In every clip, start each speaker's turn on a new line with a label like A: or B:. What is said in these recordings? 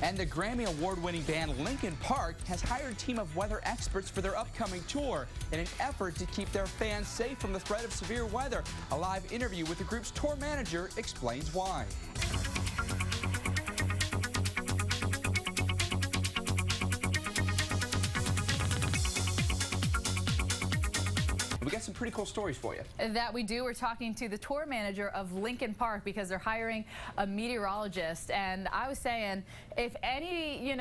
A: And the Grammy Award-winning band Linkin Park has hired a team of weather experts for their upcoming tour in an effort to keep their fans safe from the threat of severe weather. A live interview with the group's tour manager explains why. We got some pretty cool stories for you.
B: That we do. We're talking to the tour manager of Linkin Park because they're hiring a meteorologist. And I was saying, if any,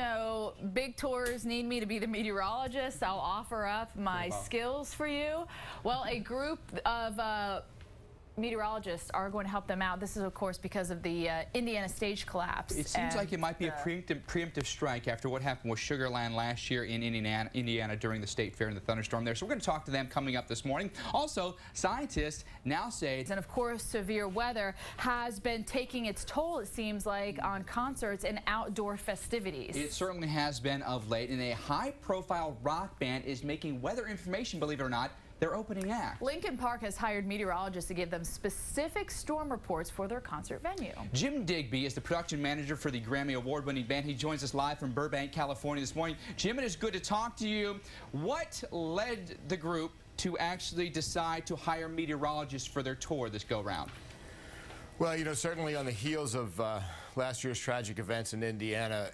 B: big tours need me to be the meteorologist, I'll offer up my skills for you. Well, a group of meteorologists are going to help them out. This is, of course, because of the Indiana stage collapse.
A: It seems like it might be a preemptive strike after what happened with Sugar Land last year in Indiana during the state fair and the thunderstorm there. So we're going to talk to them coming up this morning. Also, scientists now say...
B: And, of course, severe weather has been taking its toll, it seems like, on concerts and outdoor festivities.
A: It certainly has been of late, and a high-profile rock band is making weather information, believe it or not, their opening act.
B: Linkin Park has hired meteorologists to give them specific storm reports for their concert venue.
A: Jim Digby is the production manager for the Grammy Award-winning band. He joins us live from Burbank, California this morning. Jim, it is good to talk to you. What led the group to actually decide to hire meteorologists for their tour this go-round?
C: Well, certainly on the heels of last year's tragic events in Indiana,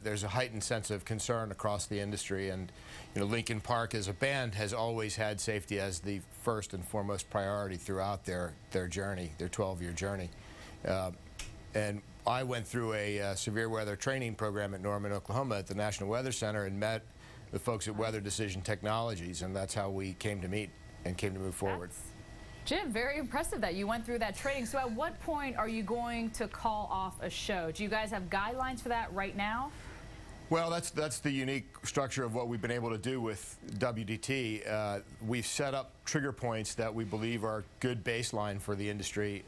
C: there's a heightened sense of concern across the industry. And, Linkin Park as a band has always had safety as the first and foremost priority throughout their journey, their 12-year journey. And I went through a severe weather training program at Norman, Oklahoma at the National Weather Center and met the folks at Weather Decision Technologies, and that's how we came to meet and came to move forward.
B: Jim, very impressive that you went through that training. So at what point are you going to call off a show? Do you guys have guidelines for that right now?
C: Well, that's the unique structure of what we've been able to do with WDT. We've set up trigger points that we believe are good baseline for the industry.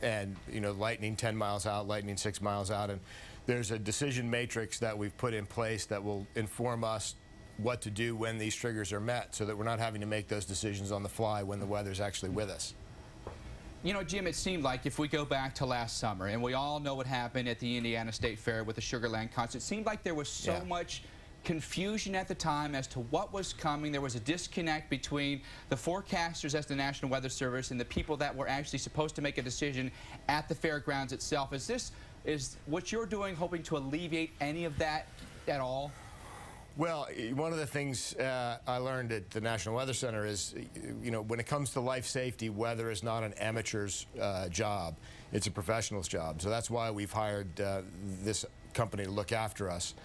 C: And, lightning 10 miles out, lightning 6 miles out. And there's a decision matrix that we've put in place that will inform us what to do when these triggers are met so that we're not having to make those decisions on the fly when the weather's actually with us.
A: Jim, it seemed like if we go back to last summer, and we all know what happened at the Indiana State Fair with the Sugar Land concert, it seemed like there was so much confusion at the time as to what was coming. There was a disconnect between the forecasters as the National Weather Service and the people that were actually supposed to make a decision at the fairgrounds itself. Is what you're doing hoping to alleviate any of that at all?
C: Well, one of the things I learned at the National Weather Center is, when it comes to life safety, weather is not an amateur's job. It's a professional's job. So that's why we've hired this company to look after us.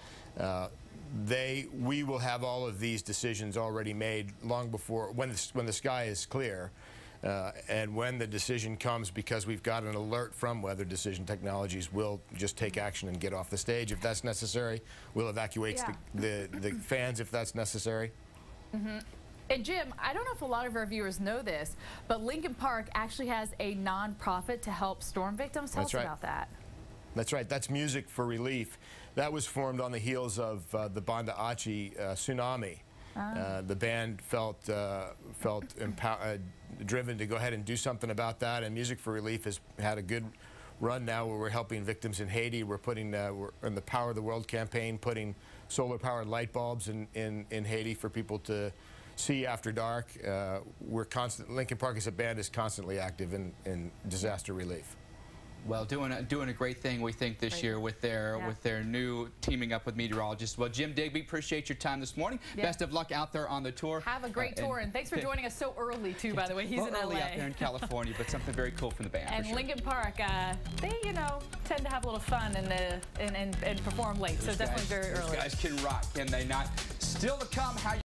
C: We will have all of these decisions already made long before, when the sky is clear. And when the decision comes, because we've got an alert from Weather Decision Technologies, we'll just take action and get off the stage if that's necessary. We'll evacuate the fans if that's necessary.
B: And Jim, I don't know if a lot of our viewers know this, but Linkin Park actually has a non-profit to help storm victims. Tell us about that.
C: That's right. That's Music for Relief. That was formed on the heels of the Banda Aceh tsunami. The band felt driven to go ahead and do something about that, and Music for Relief has had a good run now where we're helping victims in Haiti. We're in the Power of the World campaign, putting solar-powered light bulbs in Haiti for people to see after dark. Linkin Park as a band is constantly active in disaster relief.
A: Well, doing a great thing, we think, this year with their new teaming up with meteorologists. Well, Jim Digby, appreciate your time this morning. Best of luck out there on the tour.
B: Have a great tour, and thanks for joining us so early, too, by the way. He's in
A: early
B: LA.
A: out there in California, but something very cool from the band.
B: And Linkin Park, they, tend to have a little fun and perform late, so definitely very early.
A: Those guys can rock, can they not? Still to come, how